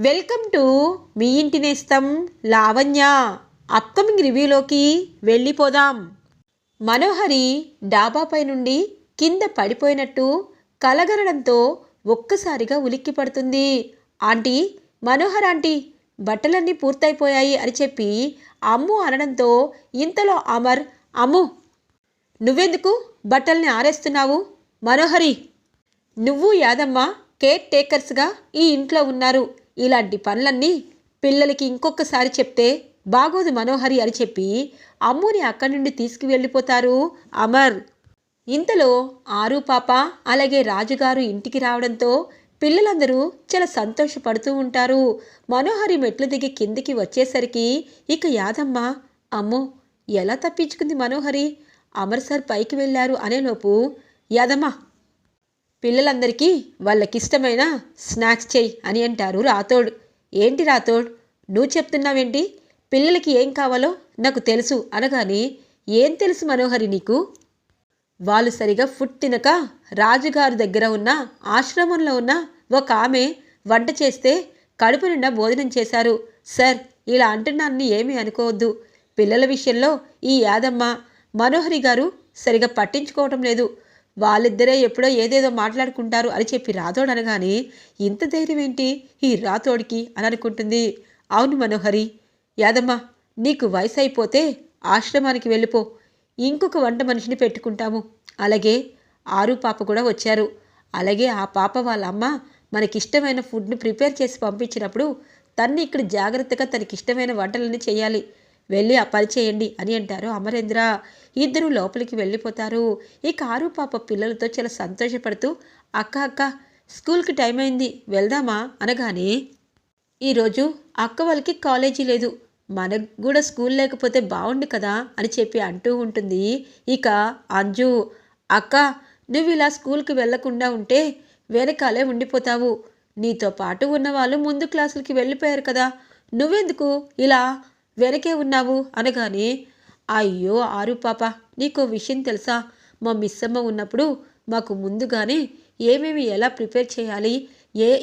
Welcome to me ఇంటి నేస్తం Lavanya. Upcoming రివ్యూలోకి వెళ్ళిపోదాం. మనోహరి డాబాపై నుండి కింద పడిపోయినట్టు కలగనడంతో ఒక్కసారిగా ఉలిక్కి పడుతుంది. ఆంటీ, మనోహర్ ఆంటీ, బట్టలన్నీ పూర్తయిపోయాయి అని చెప్పి అమ్ము అనడంతో ఇంతలో అమర్, అమ్ము నువ్వెందుకు బట్టల్ని ఆరేస్తున్నావు? మనోహరి, నువ్వు యాదమ్మ కేర్ టేకర్స్గా ఈ ఇంట్లో ఉన్నారు. ఇలాంటి పనులన్నీ పిల్లలకి ఇంకొకసారి చెప్తే బాగోదు మనోహరి అని చెప్పి అమ్ముని అక్కడి నుండి తీసుకువెళ్ళిపోతారు అమర్. ఇంతలో ఆరు పాప అలాగే రాజుగారు ఇంటికి రావడంతో పిల్లలందరూ చాలా సంతోషపడుతూ ఉంటారు. మనోహరి మెట్లు దిగి కిందికి వచ్చేసరికి ఇక యాదమ్మ, అమ్మో ఎలా తప్పించుకుంది మనోహరి, అమర్ సార్ పైకి వెళ్ళారు అనేలోపు, యాదమ్మ పిల్లలందరికీ వాళ్ళకిష్టమైన స్నాక్స్ చెయ్యి అని అంటారు రాథోడ్. ఏంటి రాథోడ్, నువ్వు చెప్తున్నావేంటి? పిల్లలకి ఏం కావాలో నాకు తెలుసు అనగానే, ఏం తెలుసు మనోహరి నీకు? వాళ్ళు సరిగా ఫుడ్ తినక రాజుగారు దగ్గర ఉన్న ఆశ్రమంలో ఉన్న ఒక ఆమె వంట చేస్తే కడుపు నిండా భోజనం చేశారు. సార్, ఇలా అంటున్నాన్ని ఏమీ అనుకోవద్దు. పిల్లల విషయంలో ఈ యాదమ్మ మనోహరి గారు సరిగా పట్టించుకోవటం లేదు. వాళ్ళిద్దరే ఎప్పుడో ఏదేదో మాట్లాడుకుంటారు అని చెప్పి రాథోడ్ అనగానే, ఇంత ధైర్యం ఏంటి ఈ రాథోడికి అని అనుకుంటుంది. అవును మనోహరి, యాదమ్మ నీకు వయసు అయిపోతే ఆశ్రమానికి వెళ్ళిపో, ఇంకొక వంట మనిషిని పెట్టుకుంటాము. అలాగే ఆరు పాప కూడా వచ్చారు. అలాగే ఆ పాప వాళ్ళ అమ్మ మనకిష్టమైన ఫుడ్ని ప్రిపేర్ చేసి పంపించినప్పుడు తన్ని ఇక్కడ జాగ్రత్తగా తనకిష్టమైన వంటలన్నీ చేయాలి. వెళ్ళి ఆ పని చేయండి అని అంటారు అమరేంద్ర. ఇద్దరు లోపలికి వెళ్ళిపోతారు. ఇక ఆరు పాప పిల్లలతో చాలా సంతోషపడుతూ, అక్క అక్క స్కూల్కి టైం అయింది వెళ్దామా అనగానే, ఈరోజు అక్క వాళ్ళకి కాలేజీ లేదు, మనకు కూడా స్కూల్ లేకపోతే బాగుండు కదా అని చెప్పి అంటూ ఉంటుంది. ఇక అంజు, అక్క నువ్వు ఇలా స్కూల్కి వెళ్లకుండా ఉంటే వెనకాలే ఉండిపోతావు. నీతో పాటు ఉన్న వాళ్ళు ముందు క్లాసులకి వెళ్ళిపోయారు కదా, నువ్వెందుకు ఇలా వెనకే ఉన్నావు అనగానే, అయ్యో ఆరు పాప, నీకో విషయం తెలుసా? మా మిస్సమ్మ ఉన్నప్పుడు మాకు ముందుగానే ఏమేమి ఎలా ప్రిపేర్ చేయాలి,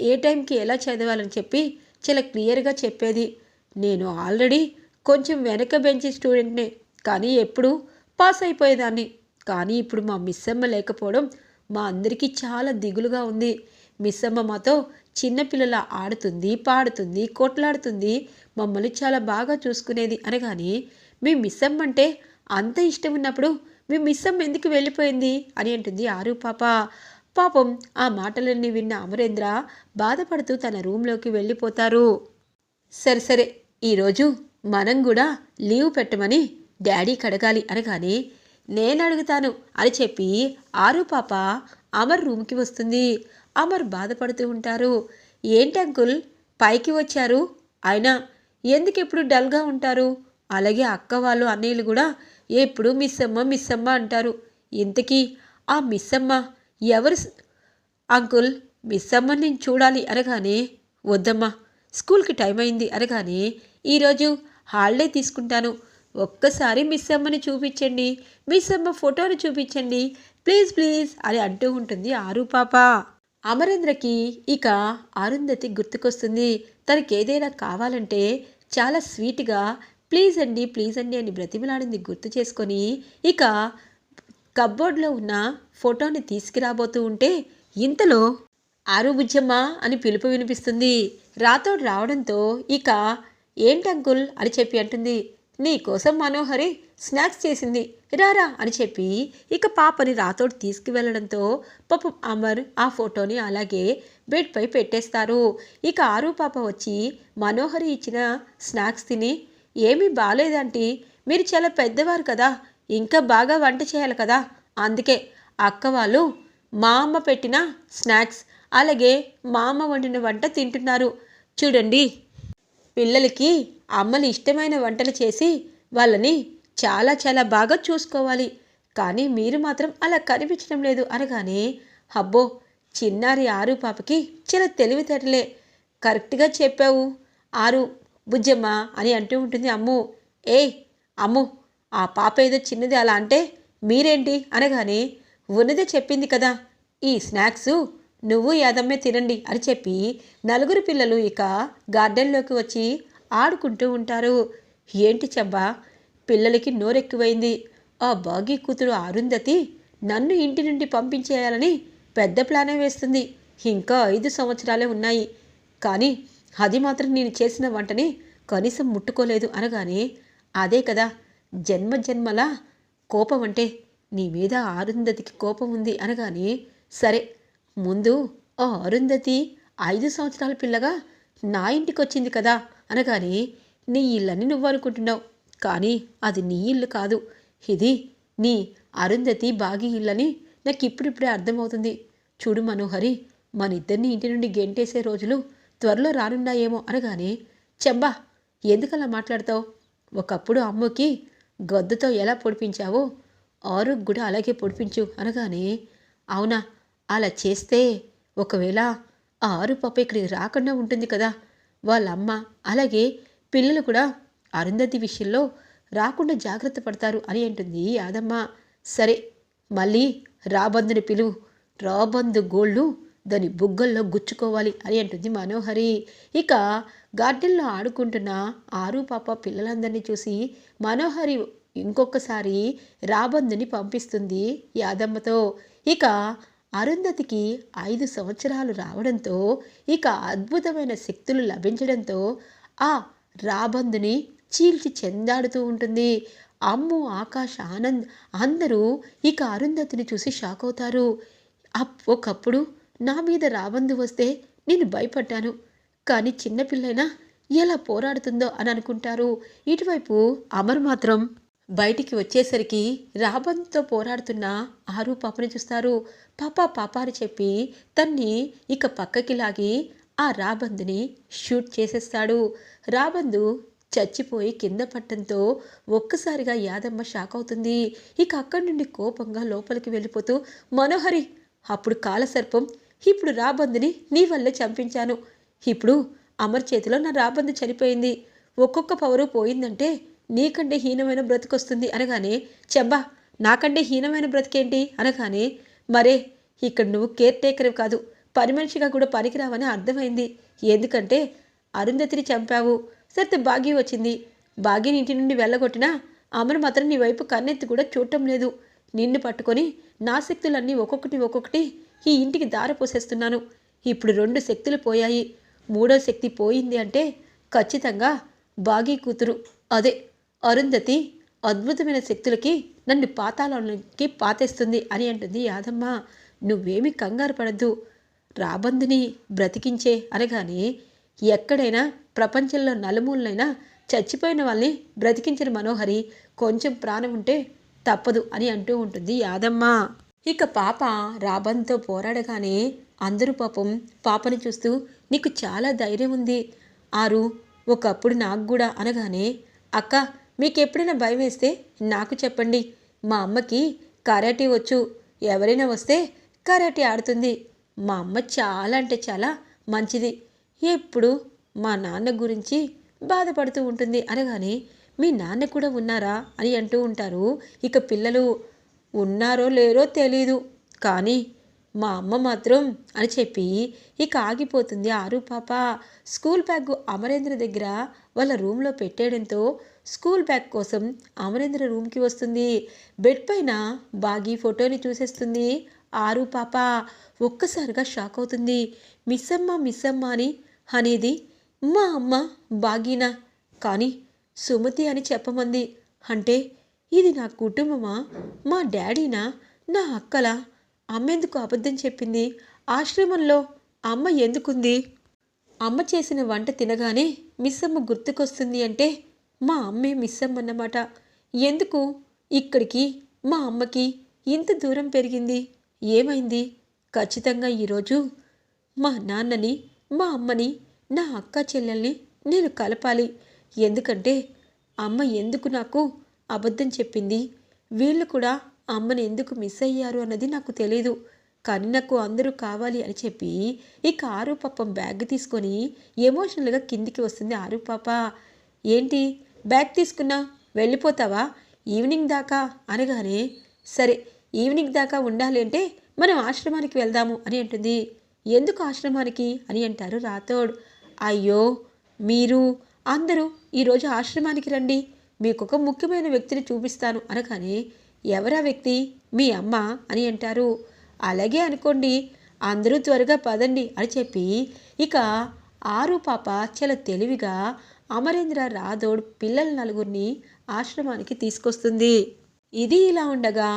ఏ టైంకి ఎలా చదవాలని చెప్పి చాలా క్లియర్గా చెప్పేది. నేను ఆల్రెడీ కొంచెం వెనక బెంచి స్టూడెంట్నే, కానీ ఎప్పుడూ పాస్ అయిపోయేదాన్ని. కానీ ఇప్పుడు మా మిస్సమ్మ లేకపోవడం మా అందరికీ చాలా దిగులుగా ఉంది. మిస్సమ్మ మాతో చిన్నపిల్లల ఆడుతుంది, పాడుతుంది, కొట్లాడుతుంది, మమ్మల్ని చాలా బాగా చూసుకునేది అనగానే, మీ మిస్సమ్మ అంటే అంత ఇష్టం ఉన్నప్పుడు మీ మిస్సమ్మ ఎందుకు వెళ్ళిపోయింది అని అంటుంది ఆరు పాప. పాపం ఆ మాటలన్నీ విన్న అమరేంద్ర బాధపడుతూ తన రూమ్లోకి వెళ్ళిపోతారు. సరే సరే, ఈరోజు మనం కూడా లీవ్ పెట్టమని డాడీకి అడగాలి అనగానే, నేను అడుగుతాను అని చెప్పి ఆరు పాప అమర్ రూమ్కి వస్తుంది. అమర్ బాధపడుతూ ఉంటారు. ఏంటి అంకుల్ పైకి వచ్చారు, అయినా ఎందుకు ఎప్పుడు డల్గా ఉంటారు? అలాగే అక్క వాళ్ళు అన్నయ్యలు కూడా ఎప్పుడు మిస్సమ్మ మిస్సమ్మ అంటారు. ఇంతకీ ఆ మిస్సమ్మ ఎవరు అంకుల్? మిస్సమ్మ నేను చూడాలి అనగానే, వద్దమ్మా స్కూల్కి టైం అయింది అనగానే, ఈరోజు హాలిడే తీసుకుంటాను, ఒక్కసారి మిస్సమ్మని చూపించండి, మిస్సమ్మ ఫోటోని చూపించండి ప్లీజ్ ప్లీజ్ అని అంటూ ఉంటుంది ఆరు పాప. అమరేంద్రకి ఇక అరుంధతి గుర్తుకొస్తుంది. తనకి ఏదైనా కావాలంటే చాలా స్వీట్గా ప్లీజ్ అండి అని బ్రతిమలాడింది గుర్తు చేసుకొని ఇక కబ్బోర్డ్లో ఉన్న ఫోటోని తీసుకురాబోతూ ఉంటే ఇంతలో ఆరు బుజ్జమ్మ అని పిలుపు వినిపిస్తుంది. రాథోడ్ రావడంతో ఇక ఏంటి అంకుల్ అని చెప్పి అంటుంది, నీ కోసం మనోహరి స్నాక్స్ చేసింది, రారా అని చెప్పి ఇక పాపని రాథోడ్ తీసుకువెళ్ళడంతో పాపం అమర్ ఆ ఫోటోని అలాగే బెడ్పై పెట్టేస్తారు. ఇక ఆరు పాప వచ్చి మనోహరి ఇచ్చిన స్నాక్స్ తిని, ఏమీ బాగాలేదంటే మీరు చాలా పెద్దవారు కదా, ఇంకా బాగా వంట చేయాలి కదా, అందుకే అక్క వాళ్ళు మా అమ్మ పెట్టిన స్నాక్స్ అలాగే మా అమ్మ వండిన వంట తింటున్నారు. చూడండి, పిల్లలకి అమ్మలు ఇష్టమైన వంటలు చేసి వాళ్ళని చాలా చాలా బాగా చూసుకోవాలి, కానీ మీరు మాత్రం అలా కనిపించడం లేదు అనగానే, అబ్బో చిన్నారి ఆరు పాపకి చాలా తెలివితేటలే, కరెక్ట్గా చెప్పావు ఆరు బుజ్జమ్మ అని అంటూ ఉంటుంది అమ్ము. అమ్ము, ఆ పాప ఏదో చిన్నది అలా అంటే మీరేంటి అనగానే, ఉన్నదే చెప్పింది కదా, ఈ స్నాక్స్ నువ్వు యాదమ్మే తినండి అని చెప్పి నలుగురు పిల్లలు ఇక గార్డెన్లోకి వచ్చి ఆడుకుంటూ ఉంటారు. ఏంటి చెబ్బా, పిల్లలకి నోరెక్కువైంది. ఆ బాగీ కూతురు అరుంధతి నన్ను ఇంటి నుండి పంపించేయాలని పెద్ద ప్లానే వేస్తుంది. ఇంకా 5 సంవత్సరాలే ఉన్నాయి, కానీ అది మాత్రం నేను చేసిన వంటని కనీసం ముట్టుకోలేదు అనగానే, అదే కదా జన్మ జన్మల కోపం అంటే, నీ మీద అరుంధతికి కోపం ఉంది అనగానే, సరే ముందు ఆ అరుంధతి 5 సంవత్సరాల పిల్లగా నా ఇంటికి వచ్చింది కదా అనగానే, నీ ఇల్లని నువ్వు అనుకుంటున్నావు, కానీ అది నీ ఇల్లు కాదు, ఇది నీ అరుంధతి బాగి ఇల్లని నాకు ఇప్పుడిప్పుడే అర్థమవుతుంది. చూడు మనోహరి, మన ఇద్దరిని ఇంటి నుండి గెంటేసే రోజులు త్వరలో రానున్నాయేమో అనగానే, చెబ్బా ఎందుకలా మాట్లాడతావు? ఒకప్పుడు అమ్మకి గద్దుతో ఎలా పొడిపించావో ఆరుకు కూడా అలాగే పొడిపించు అనగానే, అవునా, అలా చేస్తే ఒకవేళ ఆ ఆరు పాప ఇక్కడికి రాకుండా ఉంటుంది కదా, వాళ్ళమ్మ అలాగే పిల్లలు కూడా అరుంధతి విషయంలో రాకుండా జాగ్రత్త పడతారు అని అంటుంది యాదమ్మ. సరే మళ్ళీ రాబందుని పిలువు, రాబందు గోళ్ళు దాని బుగ్గల్లో గుచ్చుకోవాలి అని అంటుంది మనోహరి. ఇక గార్డెన్లో ఆడుకుంటున్న ఆరు పాప పిల్లలందరినీ చూసి మనోహరి ఇంకొకసారి రాబందుని పంపిస్తుంది యాదమ్మతో. ఇక అరుంధతికి 5 సంవత్సరాలు రావడంతో, ఇక అద్భుతమైన శక్తులు లభించడంతో ఆ రాబందుని చీల్చి చెందాడుతూ ఉంటుంది. అమ్ము ఆకాష్ ఆనంద్ అందరూ ఇక అరుంధతిని చూసి షాక్ అవుతారు. ఒకప్పుడు నా మీద రాబందు వస్తే నేను భయపడ్డాను, కానీ చిన్నపిల్లైనా ఎలా పోరాడుతుందో అని అనుకుంటారు. ఇటువైపు అమర్ మాత్రం బయటికి వచ్చేసరికి రాబందుతో పోరాడుతున్న ఆరు పాపని చూస్తారు. పాప అని చెప్పి తన్ని ఇక పక్కకి లాగి ఆ రాబందుని షూట్ చేసేస్తాడు. రాబందు చచ్చిపోయి కింద పట్టడంతో ఒక్కసారిగా యాదమ్మ షాక్ అవుతుంది. ఇక అక్కడి నుండి కోపంగా లోపలికి వెళ్ళిపోతూ, మనోహరి, అప్పుడు కాలసర్పం, ఇప్పుడు రాబందుని నీ వల్లే చంపించాను. ఇప్పుడు అమర్ చేతిలో నా రాబందు చనిపోయింది. ఒక్కొక్క పవరు పోయిందంటే నీకంటే హీనమైన బ్రతికొస్తుంది అనగానే, చెబ్బా నాకంటే హీనమైన బ్రతికేంటి అనగానే, మరే ఇక్కడ నువ్వు కేర్ టేకర్ కాదు, పని మనిషిగా కూడా పనికిరావని అర్థమైంది. ఎందుకంటే అరుంధతిని చంపావు, సరితే బాగి వచ్చింది, బాగిని ఇంటి నుండి వెళ్ళగొట్టినా అమర్ మాత్రం నీ వైపు కన్నెత్తి కూడా చూడటం లేదు. నిన్ను పట్టుకొని నా శక్తులన్నీ ఒక్కొక్కటి ఈ ఇంటికి దారపోసేస్తున్నాను. ఇప్పుడు 2 శక్తులు పోయాయి, 3వ శక్తి పోయింది అంటే ఖచ్చితంగా బాగీ కూతురు అదే అరుంధతి అద్భుతమైన శక్తులకి నన్ను పాతాళానికి పాతేస్తుంది అని అంటుంది యాదమ్మ. నువ్వేమీ కంగారు పడద్దు, రాబందుని బ్రతికించే అనగానే, ఎక్కడైనా ప్రపంచంలో నలుమూలైనా చచ్చిపోయిన వాళ్ళని బ్రతికించిన మనోహరి, కొంచెం ప్రాణం ఉంటే తప్పదు అని అంటూ ఉంటుంది యాదమ్మ. ఇక పాప రాబందుతో పోరాడగానే అందరూ పాపం పాపని చూస్తూ, నీకు చాలా ధైర్యం ఉంది ఆరు, ఒకప్పుడు నాకు కూడా అనగానే, అక్క మీకెప్పుడైనా భయం వేస్తే నాకు చెప్పండి, మా అమ్మకి కరాటే వచ్చు, ఎవరైనా వస్తే కరాటే ఆడుతుంది. మా అమ్మ చాలా అంటే చాలా మంచిది, ఎప్పుడు మా నాన్న గురించి బాధపడుతూ ఉంటుంది అనగానే, మీ నాన్న కూడా ఉన్నారా అని అంటూ ఉంటారు. ఇక పిల్లలు, ఉన్నారో లేరో తెలీదు, కానీ మా అమ్మ మాత్రం అని చెప్పి ఇక ఆగిపోతుంది ఆరు పాప. స్కూల్ బ్యాగ్ అమరేంద్ర దగ్గర వాళ్ళ రూమ్లో పెట్టేయడంతో స్కూల్ బ్యాగ్ కోసం అమరేంద్ర రూమ్కి వస్తుంది. బెడ్ పైన బాగీ ఫోటోని చూసేస్తుంది ఆరు పాప. ఒక్కసారిగా షాక్ అవుతుంది. మిస్సమ్మ అని అనేది మా అమ్మ బాగీనా, కానీ సుమతి అని చెప్పమంది. అంటే ఇది నా కుటుంబమా, మా డాడీనా, నా అక్కలా? అమ్మెందుకు అబద్ధం చెప్పింది? ఆశ్రమంలో అమ్మ ఎందుకుంది? అమ్మ చేసిన వంట తినగానే మిస్సమ్మ గుర్తుకొస్తుంది అంటే మా అమ్మే మిస్సమ్మ అన్నమాట. ఎందుకు ఇక్కడికి మా అమ్మకి ఇంత దూరం పెరిగింది? ఏమైంది? ఖచ్చితంగా ఈరోజు మా నాన్నని, మా అమ్మని, నా అక్క చెల్లెల్ని నేను కలపాలి. ఎందుకంటే అమ్మ ఎందుకు నాకు అబద్ధం చెప్పింది, వీళ్ళు కూడా అమ్మని ఎందుకు మిస్ అయ్యారు అన్నది నాకు తెలీదు, కానీ నాకు అందరూ కావాలి అని చెప్పి ఇక ఆరు పాపం బ్యాగ్ తీసుకొని ఎమోషనల్గా కిందికి వస్తుంది ఆరు పాప. ఏంటి బ్యాగ్ తీసుకున్నా వెళ్ళిపోతావా ఈవినింగ్ దాకా అనగానే, సరే ఈవినింగ్ దాకా ఉండాలి అంటే మనం ఆశ్రమానికి వెళ్దాము అని అంటుంది. ఎందుకు ఆశ్రమానికి అని అంటారు రాథోడ్. అయ్యో, మీరు అందరూ ఈరోజు ఆశ్రమానికి రండి, మీకు ఒక ముఖ్యమైన వ్యక్తిని చూపిస్తాను అనగానే, ఎవరా వ్యక్తి? మీ అమ్మ అని అంటారు. అలాగే అనుకోండి, అందరూ త్వరగా పదండి అని చెప్పి ఇక ఆరు పాప చాలా తెలివిగా అమరేంద్ర రాథోడ్ పిల్లల నలుగురిని ఆశ్రమానికి తీసుకొస్తుంది. ఇది ఇలా ఉండగా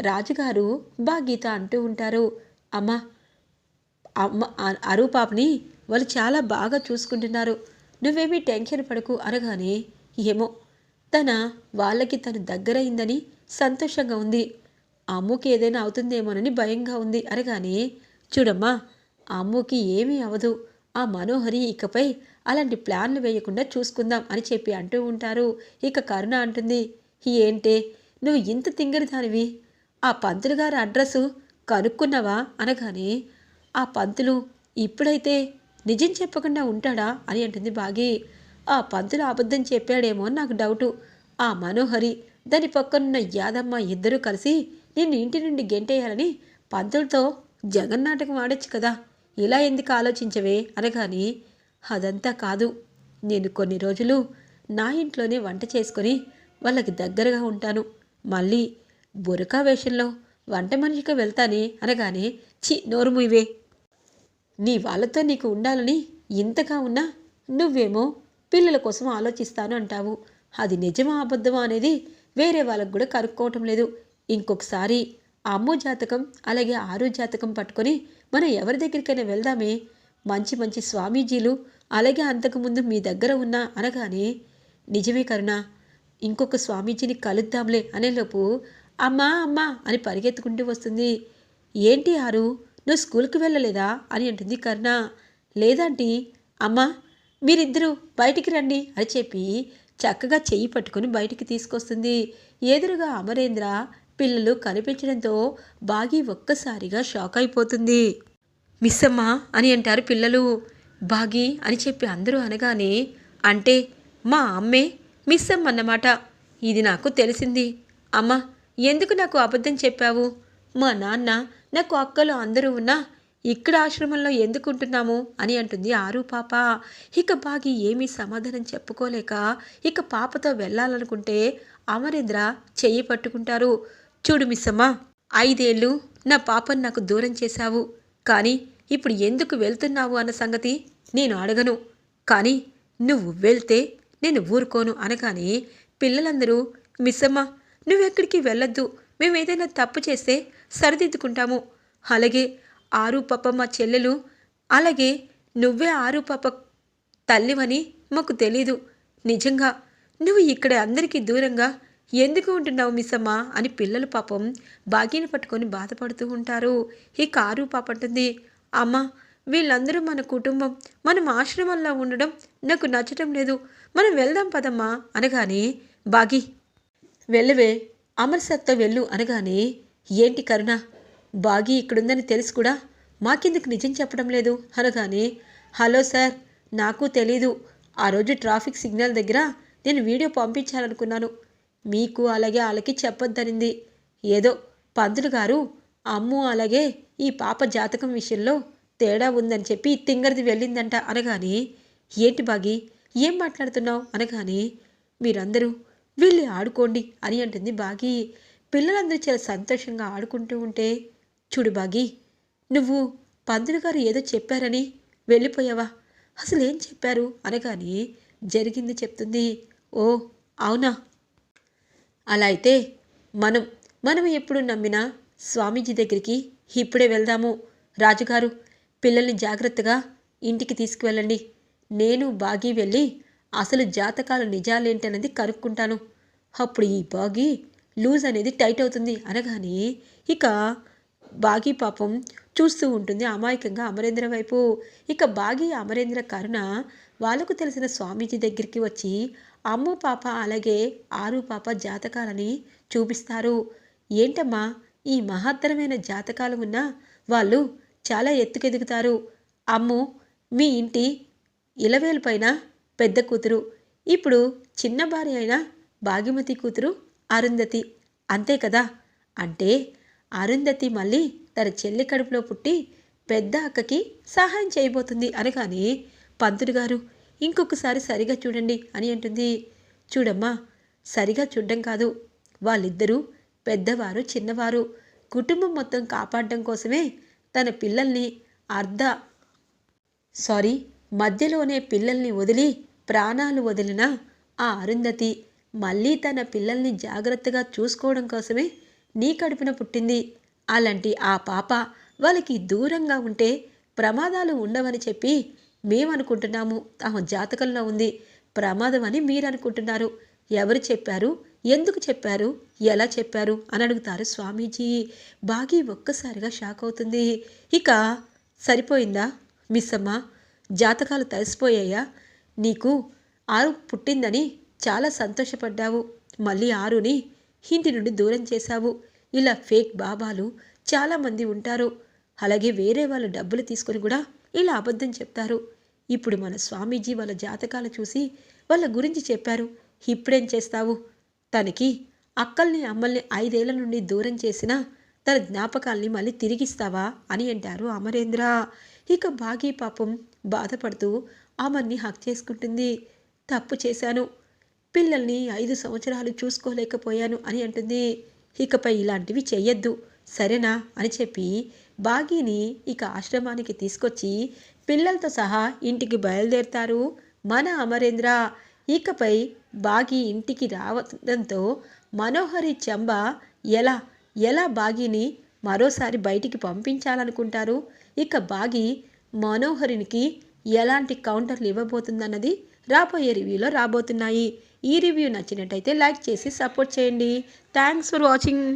రాజుగారు బాగీత అంటూ ఉంటారు, అమ్మ అమ్మ అరు పాపని వాళ్ళు చాలా బాగా చూసుకుంటున్నారు, నువ్వేమీ టెన్షన్ పడకు అనగానే, ఏమో తన వాళ్ళకి తను దగ్గరైందని సంతోషంగా ఉంది, అమ్ముకి ఏదైనా అవుతుందేమోనని భయంగా ఉంది అనగానే, చూడమ్మా అమ్ముకి ఏమీ అవదు, ఆ మనోహరి ఇకపై అలాంటి ప్లాన్లు వేయకుండా చూసుకుందాం అని చెప్పి అంటూ ఉంటారు. ఇక కరుణ అంటుంది, ఏంటే నువ్వు ఇంత తింగరిదానివి, ఆ పంతులు గారి అడ్రస్సు కనుక్కున్నావా అనగానే, ఆ పంతులు ఇప్పుడైతే నిజం చెప్పకుండా ఉంటాడా అని అంటుంది బాగి. ఆ పంతులు అబద్ధం చెప్పాడేమో నాకు డౌటు, ఆ మనోహరి దాని పక్కనున్న యాదమ్మ ఇద్దరూ కలిసి నిన్ను ఇంటి నుండి గెంటేయాలని పంతులతో జగన్నాటకం ఆడొచ్చు కదా, ఇలా ఎందుకు ఆలోచించవే అనగాని, అదంతా కాదు, నేను కొన్ని రోజులు నా ఇంట్లోనే వంట చేసుకొని వాళ్ళకి దగ్గరగా ఉంటాను, మళ్ళీ బురకా వేషంలో వంట మనిషిగా వెళ్తానే అనగానే, నోరు మూయవే, నీ వాళ్ళతో నీకు ఉండాలని ఇంతగా ఉన్నా నువ్వేమో పిల్లల కోసం ఆలోచిస్తాను అంటావు, అది నిజమా అబద్ధమా అనేది వేరే వాళ్ళకు కూడా కనుక్కోవటం లేదు, ఇంకొకసారి అమ్ము జాతకం అలాగే ఆరు జాతకం పట్టుకొని మనం ఎవరి దగ్గరికైనా వెళ్దామే, మంచి మంచి స్వామీజీలు అలాగే అంతకుముందు మీ దగ్గర ఉన్నా అనగానే, నిజమే కరుణ, ఇంకొక స్వామీజీని కలుద్దాంలే అనేలోపు అమ్మా అమ్మా అని పరిగెత్తుకుంటూ వస్తుంది. ఏంటి ఆరు, నువ్వు స్కూల్కి వెళ్ళలేదా అని అంటుంది కరుణ. లేదంటీ, అమ్మా మీరిద్దరూ బయటికి రండి అని చెప్పి చక్కగా చెయ్యి పట్టుకొని బయటికి తీసుకొస్తుంది. ఎదురుగా అమరేంద్ర పిల్లలు కనిపించడంతో బాగి ఒక్కసారిగా షాక్ అయిపోతుంది. మిస్సమ్మా అని అంటారు పిల్లలు. బాగి అని చెప్పి అందరూ అనగానే, అంటే మా అమ్మే మిస్సమ్మ అన్నమాట, ఇది నాకు తెలిసింది. అమ్మ ఎందుకు నాకు అబద్ధం చెప్పావు, మా నాన్న నాకు అక్కలు అందరూ ఉన్నా ఇక్కడ ఆశ్రమంలో ఎందుకుంటున్నాము అని అంటుంది ఆరు పాప. ఇక బాగి ఏమీ సమాధానం చెప్పుకోలేక ఇక పాపతో వెళ్ళాలనుకుంటే అమరేంద్ర చెయ్యి పట్టుకుంటారు. చూడు మిస్సమ్మ, 5 ఏళ్ళు నా పాపను నాకు దూరం చేశావు, కానీ ఇప్పుడు ఎందుకు వెళ్తున్నావు అన్న సంగతి నేను అడగను, కానీ నువ్వు వెళ్తే నేను ఊరుకోను అనగానే పిల్లలందరూ, మిస్సమ్మ నువ్వెక్కడికి వెళ్ళొద్దు, మేమేదైనా తప్పు చేస్తే సరిదిద్దుకుంటాము, అలాగే ఆరు పాప మా చెల్లెలు, అలాగే నువ్వే ఆరు పాప తల్లివని మాకు తెలీదు, నిజంగా నువ్వు ఇక్కడ అందరికీ దూరంగా ఎందుకు ఉంటున్నావు మిస్సమ్మ అని పిల్లలు పాపం బాగీని పట్టుకొని బాధపడుతూ ఉంటారు. ఈ ఆరు పాప అంటుంది, అమ్మ వీళ్ళందరూ మన కుటుంబం, మనం ఆశ్రమంలో ఉండడం నాకు నచ్చటం లేదు, మనం వెళ్దాం పదమ్మా అనగానే, బాగి వెళ్ళవే, అమర్సత్తో వెళ్ళు అనగానే, ఏంటి కరుణ, బాగి ఇక్కడుందని తెలుసు కూడా మాకెందుకు నిజం చెప్పడం లేదు అనగానే, హలో సార్, నాకు తెలీదు, ఆ రోజు ట్రాఫిక్ సిగ్నల్ దగ్గర నేను వీడియో పంపించాలనుకున్నాను, మీకు అలాగే వాళ్ళకి చెప్పొద్దనింది, ఏదో పంతులు గారు అమ్ము అలాగే ఈ పాప జాతకం విషయంలో తేడా ఉందని చెప్పి తింగరిది వెళ్ళిందంట అనగానే, ఏంటి బాగి ఏం మాట్లాడుతున్నావు అనగానే, మీరందరూ వెళ్ళి ఆడుకోండి అని అంటుంది బాగి. పిల్లలందరూ చాలా సంతోషంగా ఆడుకుంటూ ఉంటే, చూడు బాగి, నువ్వు పంతులు గారు ఏదో చెప్పారని వెళ్ళిపోయావా, అసలు ఏం చెప్పారు అనగానే జరిగింది చెప్తుంది. ఓ అవునా, అలా అయితే మనం ఎప్పుడు నమ్మిన స్వామీజీ దగ్గరికి ఇప్పుడే వెళ్దాము, రాజుగారు పిల్లల్ని జాగ్రత్తగా ఇంటికి తీసుకువెళ్ళండి, నేను బాగి వెళ్ళి అసలు జాతకాల నిజాలేంటనేది కనుక్కుంటాను, అప్పుడు ఈ బాగి లూజ్ అనేది టైట్ అవుతుంది అనగానే ఇక బాగి పాపం చూస్తూ ఉంటుంది అమాయకంగా అమరేంద్ర వైపు. ఇక బాగి అమరేంద్ర కరుణ వాళ్ళకు తెలిసిన స్వామీజీ దగ్గరికి వచ్చి అమ్ము పాప అలాగే ఆరు పాప జాతకాలని చూపిస్తారు. ఏంటమ్మా ఈ మహత్తరమైన జాతకాలు ఉన్నా వాళ్ళు చాలా ఎత్తుకెదుగుతారు, అమ్ము మీ ఇంటి ఇలవేలు పైన పెద్ద కూతురు, ఇప్పుడు చిన్న భార్య అయిన భాగ్యమతి కూతురు అరుంధతి, అంతే కదా, అంటే అరుంధతి మళ్ళీ తన చెల్లి కడుపులో పుట్టి పెద్ద అక్కకి సహాయం చేయబోతుంది అనగానే పంతులు గారు ఇంకొకసారి సరిగా చూడండి అని అంటుంది. చూడమ్మా, సరిగా చూడడం కాదు, వాళ్ళిద్దరూ పెద్దవారు చిన్నవారు, కుటుంబం మొత్తం కాపాడడం కోసమే తన పిల్లల్ని అర్ధ సారీ మధ్యలోనే పిల్లల్ని వదిలి ప్రాణాలు వదిలిన ఆ అరుంధతి మళ్ళీ తన పిల్లల్ని జాగ్రత్తగా చూసుకోవడం కోసమే నీ కడుపున పుట్టింది. అలాంటి ఆ పాప వాళ్ళకి దూరంగా ఉంటే ప్రమాదాలు ఉండవని చెప్పి మేమనుకుంటున్నాము. తమ జాతకంలో ఉంది ప్రమాదం అని మీరు అనుకుంటున్నారు. ఎవరు చెప్పారు, ఎందుకు చెప్పారు, ఎలా చెప్పారు అని అడుగుతారు స్వామీజీ. బాగి ఒక్కసారిగా షాక్ అవుతుంది. ఇక సరిపోయిందా మిస్ అమ్మ, జాతకాలు తడిసిపోయాయా? నీకు ఆరు పుట్టిందని చాలా సంతోషపడ్డావు, మళ్ళీ ఆరుని ఇంటి నుండి దూరం చేశావు. ఇలా ఫేక్ బాబాలు చాలామంది ఉంటారు. అలాగే వేరే వాళ్ళు డబ్బులు తీసుకొని కూడా ఇలా అబద్ధం చెప్తారు. ఇప్పుడు మన స్వామీజీ వాళ్ళ జాతకాలు చూసి వాళ్ళ గురించి చెప్పారు. ఇప్పుడేం చేస్తావు? తనకి అక్కల్ని అమ్మల్ని 5 ఏళ్ల నుండి దూరం చేసిన తన జ్ఞాపకాల్ని మళ్ళీ తిరిగిస్తావా అని అంటారు అమరేంద్ర. ఇక బాగీ పాపం బాధపడుతూ అమర్ని హక్ చేసుకుంటుంది. తప్పు చేశాను, పిల్లల్ని 5 సంవత్సరాలు చూసుకోలేకపోయాను అని అంటుంది. ఇకపై ఇలాంటివి చెయ్యొద్దు సరేనా అని చెప్పి బాగీని ఇక ఆశ్రమానికి తీసుకొచ్చి పిల్లలతో సహా ఇంటికి బయలుదేరుతారు మన అమరేంద్ర. ఇకపై బాగీ ఇంటికి రావడంతో మనోహరి చెంబ ఎలా ఎలా బాగీని మరోసారి బయటికి పంపించాలనుకుంటారు. ఇక బాగీ మనోహరికి ఎలాంటి కౌంటర్లు ఇవ్వబోతుందన్నది రాబోయే రివ్యూలో రాబోతున్నాయి. ఈ రివ్యూ నచ్చినట్టయితే లైక్ చేసి సపోర్ట్ చేయండి. Thanks for watching.